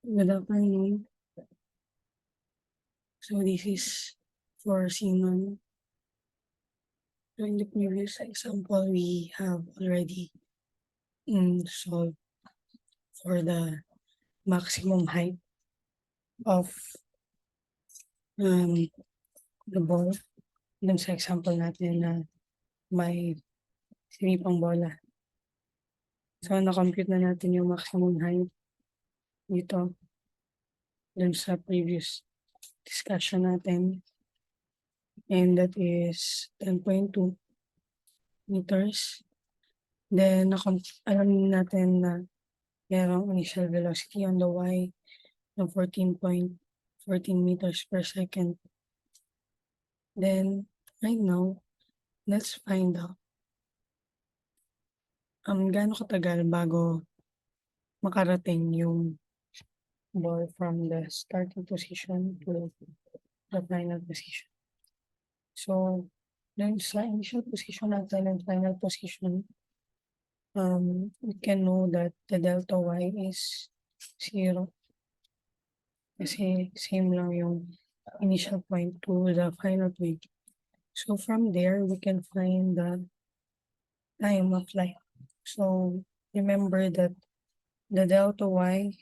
Good afternoon. So this is for Xenon. So in the previous example, we have already solved for the maximum height of um, the ball. Dun sa example natin na may sinipang bola. So na-compute na natin yung maximum height dito dun sa previous discussion natin. And that is 10.2 meters. Then alam natin na merong initial velocity on the y ng 14.14 meters per second. Then, right now, let's find out gaano katagal bago makarating yung ball from the starting position to the final position. So, dun sa initial position natin and final position, we can know that the delta y is 0 kasi same lang yung initial point to the final point. So from there, we can find the time of light. So remember that the delta y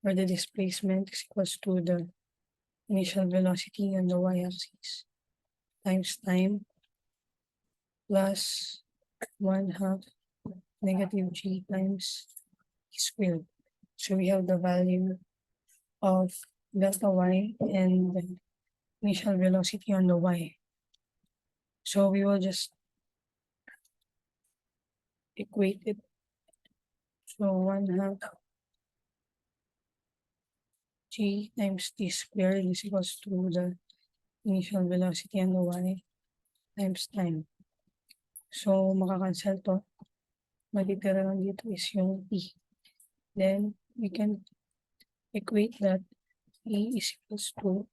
or the displacement is equals to the initial velocity on the y-axis times time plus 1/2 negative g times squared. So we have the value of delta y and the initial velocity on the y. So we will just equate it. So 1/2 g times t squared is equals to the initial velocity on the y times time. So makakancel to. Matitira lang dito is yung t. Then we can equate that e is equals to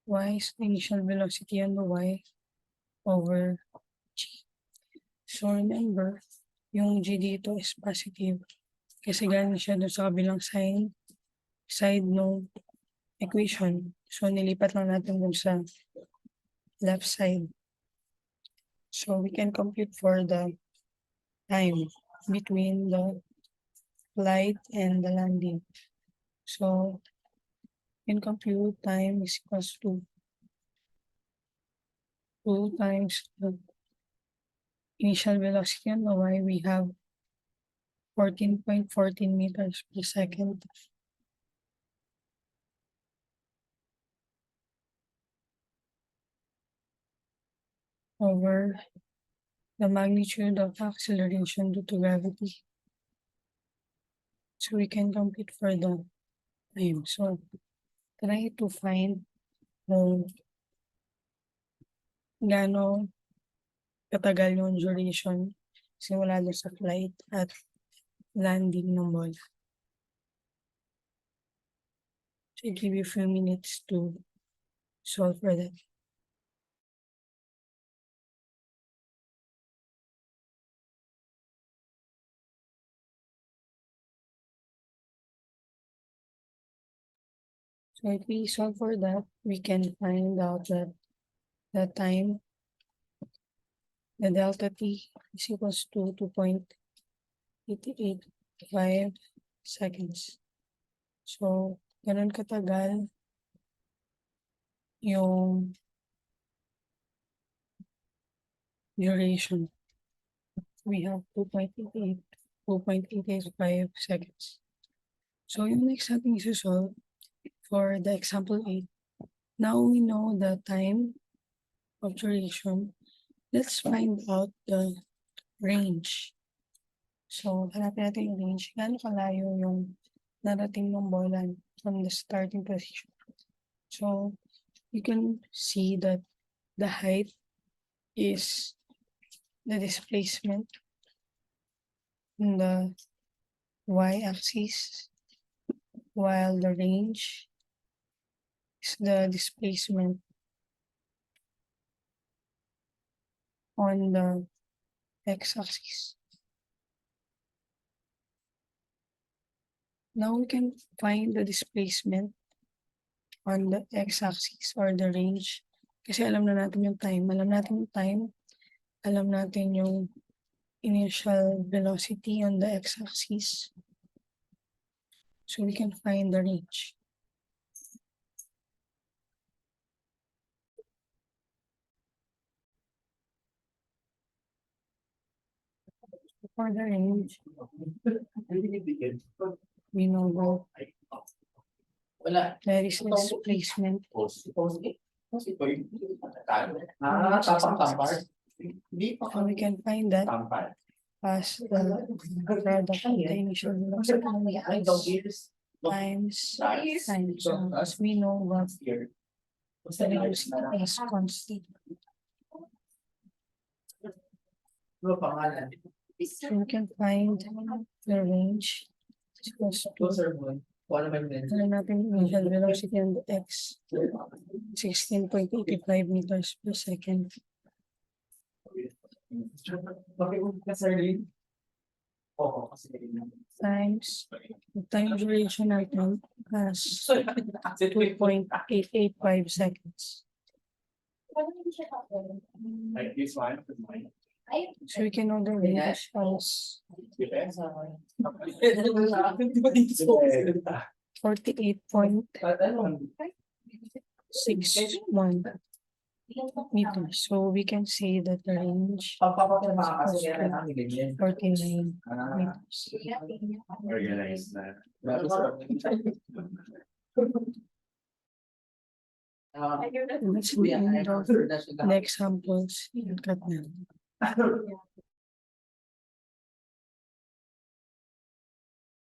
y is the initial velocity on the y over g. So remember, yung g dito is positive kasi galing siya doon sa kabilang side ng equation. So nilipat lang natin dun sa left side. So we can compute for the time between the flight and the landing. So in compute, time is equals to 2 times the initial velocity on the y. We have 14.14 meters per second over the magnitude of acceleration due to gravity. So we can compute for the time. So try to find kung gaano katagal yung duration simula doon sa flight at landing ng ball. So I give you a few minutes to solve for that. So if we solve for that, we can find out that the time, the delta t is equals to 2.885 seconds. So, ganun katagal yung duration. We have 2.885 seconds. So, yung next natin isi-solve for the example 8. Now we know the time of duration. Let's find out the range. So, hanapin natin yung range. Gaano kalayo yung narating ng bola from the starting position. So, you can see that the height is the displacement in the y-axis, while the range is the displacement on the x-axis. Now we can find the displacement on the x-axis or the range. Kasi alam na natin yung time. Alam natin yung time. Alam natin yung initial velocity on the x-axis. So we can find the range. For the range, we know that there is displacement. So we can find that as the product of the initial velocity times time. So as we know what the velocity is constant. So we can find the range equals to natin initial velocity on the x 16.85 meters per second. Times the time duration natin as 2.885 seconds. So we can know the range as 48.61 meters. So we can say that the range is equals to 49 meters. That's the end of the examples in Katnan.